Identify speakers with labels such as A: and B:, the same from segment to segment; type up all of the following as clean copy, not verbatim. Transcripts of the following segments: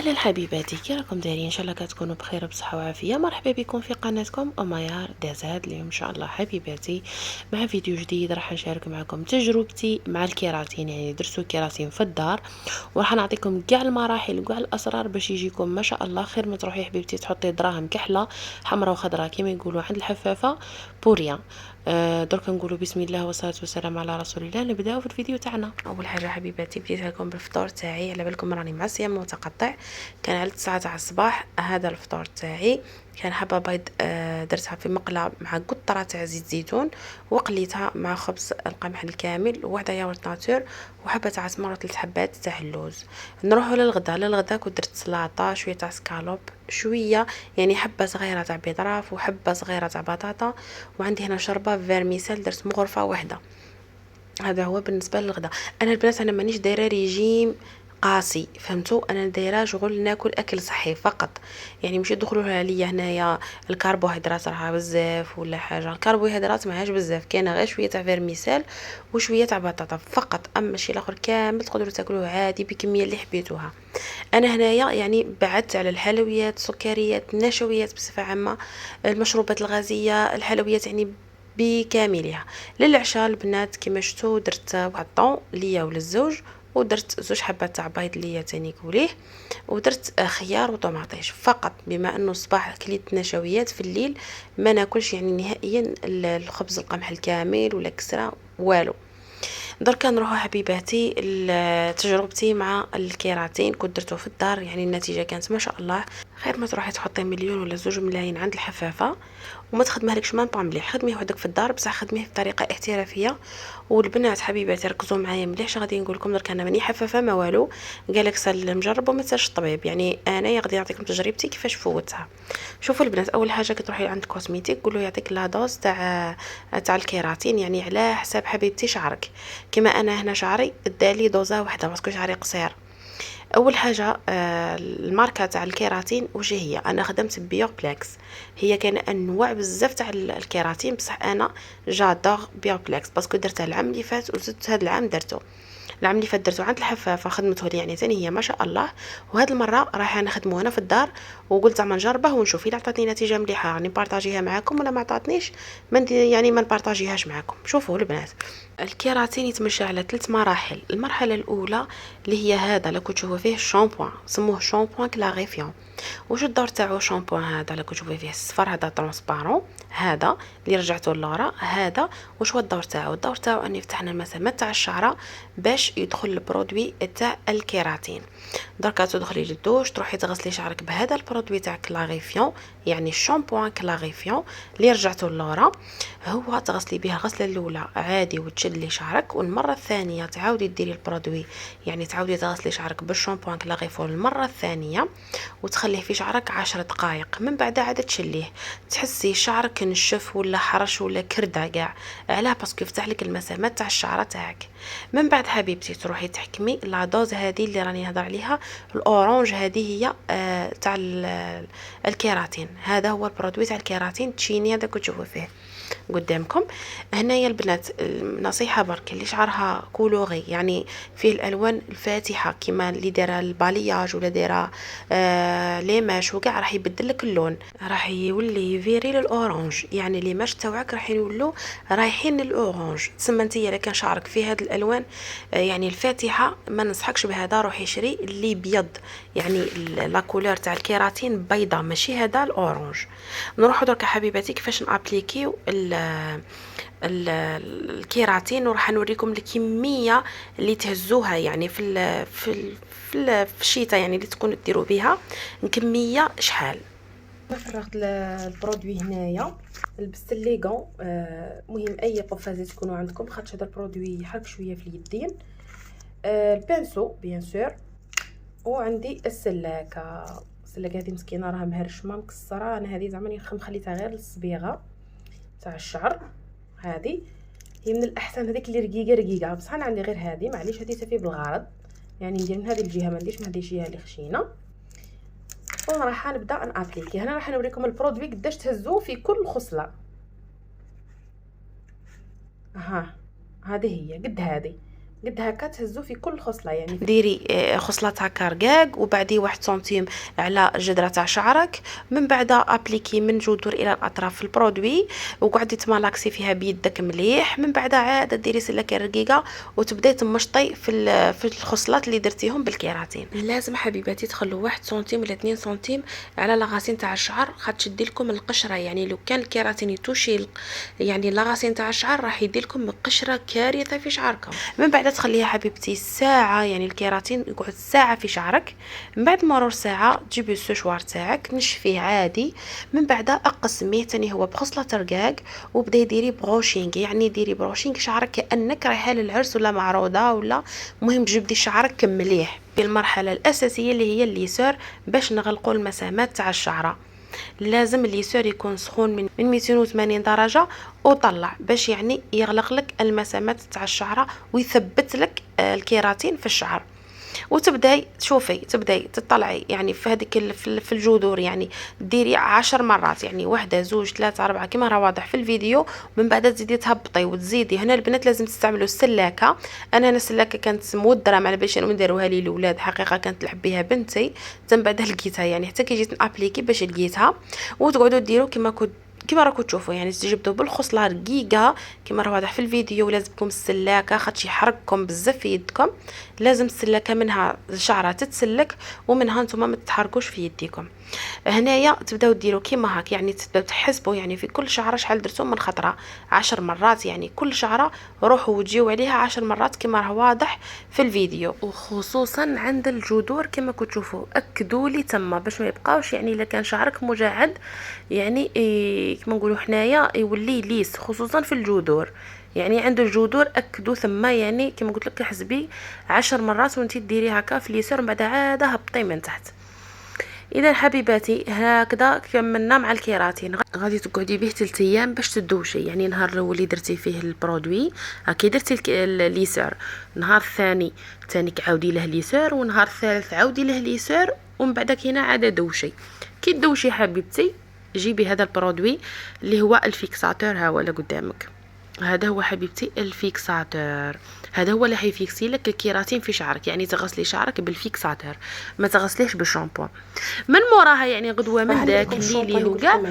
A: اهلا حبيباتي، كي راكم دايرين؟ ان شاء الله كتكونوا بخير وبصحه وعافيه. مرحبا بكم في قناتكم أميار دازاد. اليوم ان شاء الله حبيباتي مع فيديو جديد راح نشارك معكم تجربتي مع الكيراتين. يعني درتو كيراتين في الدار وراح نعطيكم كاع المراحل وكاع الاسرار باش يجيكم ما شاء الله خير ما تروحي حبيبتي تحطي دراهم كحله حمراء وخضراء كما يقولوا عند الحفافه بوريا. درك نقولوا بسم الله والصلاه والسلام على رسول الله. نبداو في الفيديو تاعنا. اول حاجه حبيباتي بديت لكم بالفطور تاعي، على بالكم راني مع صيام متقطع، كان على 9 تاع الصباح. هذا الفطور تاعي كان حبه بيض، درتها في مقله مع قطره تاع زيت زيتون وقليتها مع خبز القمح الكامل وواحده ياغورت ناتور وحبه تاع تمر 3 حبات تاع اللوز. نروحوا للغدا كنت درت سلطه، شويه تاع سكالوب، شويه يعني حبه صغيره تاع بيضراف وحبه صغيره تاع بطاطا، وعندي هنا شربه فيرميسيل درت مغرفه واحده. هذا هو بالنسبه للغدا. انا البنات انا مانيش دايره ريجيم قاسي، فهمتوا؟ انا دايره شغل ناكل اكل صحي فقط، يعني مش يدخلوا ليا هنايا الكربوهيدرات راها بزاف ولا حاجه. الكربوهيدرات ماهاش بزاف، كاينه غير شويه تاع فيرميسيل وشويه تاع بطاطا فقط، اما الشيء الاخر كامل تقدروا تاكلوه عادي بكميه اللي حبيتوها. انا هنايا يعني بعدت على الحلويات، السكريات، النشويات بصفه عامه، المشروبات الغازيه، الحلويات يعني بكاملها. للعشاء البنات كما شفتوا درت واحد الطون ليا وللزوج، ودرت زوج حبات تاع بيض ليا تاني كوليه، ودرت خيار وطماطيش فقط. بما انه الصباح كليت نشويات، في الليل ما ناكلش يعني نهائيا الخبز القمح الكامل ولا كسره والو. دركا نروحو حبيباتي تجربتي مع الكيراتين. كنت درته في الدار، يعني النتيجه كانت ما شاء الله خير ما تروحي تحطي مليون ولا 2 ملايين عند الحفافه وما تخدمهلكش ما نطع مليح. خدميه وحدك في الدار بصح خدميه بطريقه احترافيه. والبنات حبيباتي ركزوا معايا مليح، اش غادي نقول لكم درك. انا ماني حفافه ما والو، قالك سال المجرب وما تسالش الطبيب، يعني انا غادي نعطيكم تجربتي كيفاش فوتها. شوفوا البنات، اول حاجه كتروحي عند كوزميتيك قولوا يعطيك لا دوز تاع الكيراتين، يعني على حساب حبيبتي شعرك. كما انا هنا شعري دالي دوزه واحده باسكو شعري قصير. اول حاجه الماركه تاع الكيراتين وش هي؟ انا خدمت بيوبلكس، هي كان انواع بزاف تاع الكيراتين بصح انا جادور بيوبلكس باسكو درتها العام اللي فات وزدت هذا العام درته. العام اللي فات درتو عند الحفافه خدمته لي يعني ثاني هي ما شاء الله، وهاد المره راح نخدمه هنا في الدار وقلت زعما نجربه ونشوف الا عطاتني نتيجه مليحه راني بارطاجيها معاكم ولا ما عطاتنيش يعني ما نبارطاجيهاش معاكم. شوفوا البنات، الكيراتين يتمشى على 3 مراحل. المرحله الاولى اللي هي هذا اللي كتشوفوا فيه الشامبوان، سموه شامبوان كلاريفيون. واش الدور تاعو الشامبوان هذا اللي كتشوفوا فيه الصفر هذا ترونسبارون، هذا اللي رجعته لورا هذا واش هو الدور تاعو؟ الدور تاعو اني فتحنا المسامات تاع الشعره باش يدخل البرودوي تاع الكيراتين. دركا تدخلي للدوش تروحي تغسلي شعرك بهذا البرودوي تاع كلاريفيون، يعني الشامبوان كلاريفيون اللي رجعته لورا. هو تغسلي به الغسله الاولى عادي وتشدلي شعرك، والمره الثانيه تعاودي ديري البرودوي، يعني تعاودي تغسلي شعرك بالشامبوان كلاريفيون المره الثانيه وتخليه في شعرك 10 دقائق. من بعد عاد تشليه تحسي شعرك نشف ولا حرش ولا كرده كاع، علاه باسكو يفتح لك المسامات تاع الشعره تاعك. من بعد حبيبتي تروحي تحكمي لا دوز هذه اللي راني نهضر عليها، الاورانج هذه هي تاع الكيراتين. هذا هو البرودوي تاع الكيراتين تشيني هذا كتشوفوا فيه قدامكم. هنايا البنات نصيحه برك اللي شعرها كولوري، يعني فيه الالوان الفاتحه كيما اللي دايره البالياج ولا دايره ليماش وكاع راح يبدل لك اللون، راح يولي فيري للاورانج، يعني ليماش تاعك راح يولوا رايحين للاورانج. تسمى انت الا كان شعرك فيه هاد الالوان يعني الفاتحه ما ننصحكش بهذا، روحي شري اللي بيض، يعني لا كولور تاع الكيراتين بيضه ماشي هذا الاورانج. نروحوا درك حبيباتي كيفاش نابليكيو الكيراتين، وراح نوريكم الكميه اللي تهزوها يعني في الشتاء، يعني اللي تكونوا ديروا بها كميه شحال. فرغت البرودوي هنايا، لبست الليغون، مهم اي قفازات تكونوا عندكم خاطر هذا البرودوي يحرك شويه في اليدين. البانسو بيان سور، وعندي السلاكه هذه مسكينه راها مهرشمه مكسره، انا هذه زعما خليتها غير للصبيغه تاع الشعر. هذه هي من الاحسن، هذيك اللي رقيقه بصح انا عندي غير هذه، معليش هذه تفي بالغرض، يعني ندير من هذه الجهه ما نديرش من هذه الجهه اللي خشينه. وراح نبدا نابليكي. هنا راح نوريكم البرودوي قداش تهزوه في كل خصله. هذه هي قد هذه
B: قد هكا تهزو في كل خصله، يعني
A: ديري خصله تاع كركاك وبعدي 1 سنتيم على الجدره تاع شعرك، من بعد ابليكي من جذور الى الاطراف في البرودوي وقعدي تمالاكسي فيها بيدك مليح، من بعد عاد ديري سلكه رقيقه وتبداي تمشطي في الخصلات اللي درتيهم بالكيراتين. لازم حبيباتي تخلوا 1 سنتيم ولا 2 سنتيم على لاغاسين تاع الشعر، تشدي لكم القشره، يعني لو كان الكيراتين يتوشي يعني لاغاسين تاع الشعر راح يدير لكم قشره كارثه في شعركم. من بعد تخليها حبيبتي ساعه، يعني الكيراتين يقعد ساعه في شعرك، من بعد مرور ساعه تجيبي السشوار تاعك نشفيه عادي، من بعد اقسميه تاني هو بخصله رقاق وبداي ديري بروشينغ، يعني ديري بروشينغ شعرك كانك رايحه للعرس ولا معروضه، ولا مهم جبدي شعرك مليح. المرحله الاساسيه اللي هي الليسور باش نغلقوا المسامات تاع الشعره، لازم الليسور يكون سخون من 280 درجه وطلع باش يعني يغلق لك المسامات تاع الشعره ويثبت لك الكيراتين في الشعر. وتبداي تشوفي تبداي تطلعي يعني في هذيك في الجذور، يعني ديري 10 مرات، يعني واحده زوج ثلاثه اربعه كما راه واضح في الفيديو، من بعد تزيدي تهبطي وتزيدي. هنا البنات لازم تستعملوا السلاكه، انا هنا السلاكه كانت مودره ما باش نديروها لي الاولاد، حقيقه كانت تلعب بها بنتي، من بعد لقيتها يعني حتى كي جيت نابليكي باش لقيتها. وتقعدوا ديروا كما راكم تشوفوا، يعني تجبدوا بالخصله رقيقه كما راه واضح في الفيديو. لازمكم السلاكه خاطش يحرككم بزاف في يدكم، لازم السلاكه منها شعرها تتسلك ومنها نتوما ما تتحركوش في يديكم. هنايا تبداو ديروا كيما هاك، يعني تبداو تحسبوا يعني في كل شعره شحال درتو من خطره، 10 مرات، يعني كل شعره روحوا وتجيو عليها 10 مرات كما راه واضح في الفيديو. وخصوصا عند الجذور كما كتشوفوا اكدوا لي تما باش ما يبقاوش، يعني الا كان شعرك مجعد يعني كما نقولوا حنايا يولي ليس، خصوصا في الجذور، يعني عند الجذور اكدوا ثم، يعني كما قلت لك حسبي 10 مرات وانت ديري هكا في اليسار، من بعد عاده هبطي من تحت. اذا حبيباتي هكذا كملنا مع الكيراتين، غادي تقعدي به 3 ايام باش تدوشي، يعني نهار الاول اللي درتي فيه البرودوي هكا درتي اليسار، نهار الثاني تانيك عاودي له اليسار، ونهار الثالث عاودي له اليسار، ومن بعد كينا عاد دوشي. كي تدوشي حبيبتي جيبي هذا البرودوي اللي هو الفيكساتور، ها هو قدامك، هذا هو حبيبتي الفيكساتور، هذا هو اللي حيفيكسي لك الكيراتين في شعرك، يعني تغسلي شعرك بالفيكساتور ما تغسليش بالشامبو. من موراها يعني غدوه من داك الليلي وكاع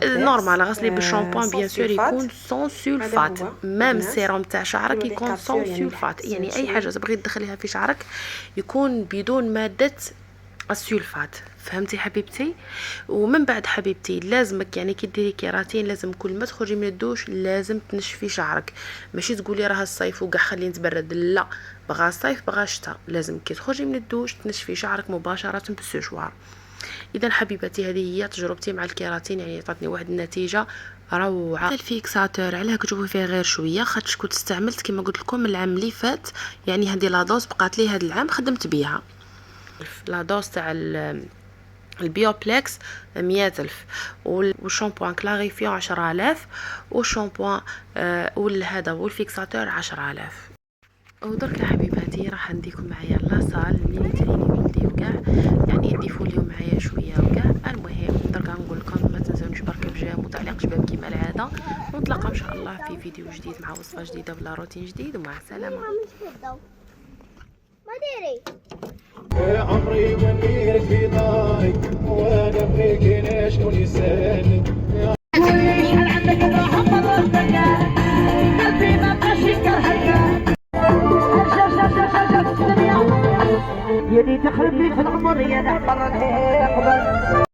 A: نورمال غسلي بالشامبو بيان سور يكون سون سولفات، ميم سيروم تاع شعرك يكون سون سولفات، يعني اي حاجه تبغي تدخليها في شعرك يكون بدون ماده السلفات، فهمتي حبيبتي؟ ومن بعد حبيبتي لازمك يعني كي ديري كيراتين لازم كل ما تخرجي من الدوش لازم تنشفي شعرك، ماشي تقولي راه الصيف وكاع خليه نتبرد، لا، بغا الصيف بغا الشتاء لازم كي تخرجي من الدوش تنشفي شعرك مباشره بالسشوار. اذا حبيبتي هذه هي تجربتي مع الكيراتين، يعني عطاتني واحد النتيجه روعه. الفيكساتور علاه كتشوفوا فيه غير شويه، خاطش كنت استعملت كما قلت لكم العام اللي فات، يعني هذه لا دوز بقات لي هذا العام خدمت بها، لا دوز تاع البيوبلكس 100,000، والشامبوان كلاريفيون 10,000، والشامبوان والهذا والفيكساتور 10,000. ودرك يا حبيباتي راح نديكم معايا لاصال ملي تريني ولدي وكاع، يعني يضيفوا ليهم معايا شويه وكاع. المهم درك نقول لكم ما تنسونيش برك بجيم وتعليق شباب كيما العاده، ونتلاقاو ان شاء الله في فيديو جديد مع وصفه جديده ولا روتين جديد، ومع السلامه. ما ديري يا عمري ونيرك في داري وانا بنيكي شكون يسالني شحال عندك محمد والدنيا قلبي ما بقاش يكرهك يا دي تخرب لي في العمر يا نحمر نقبل يا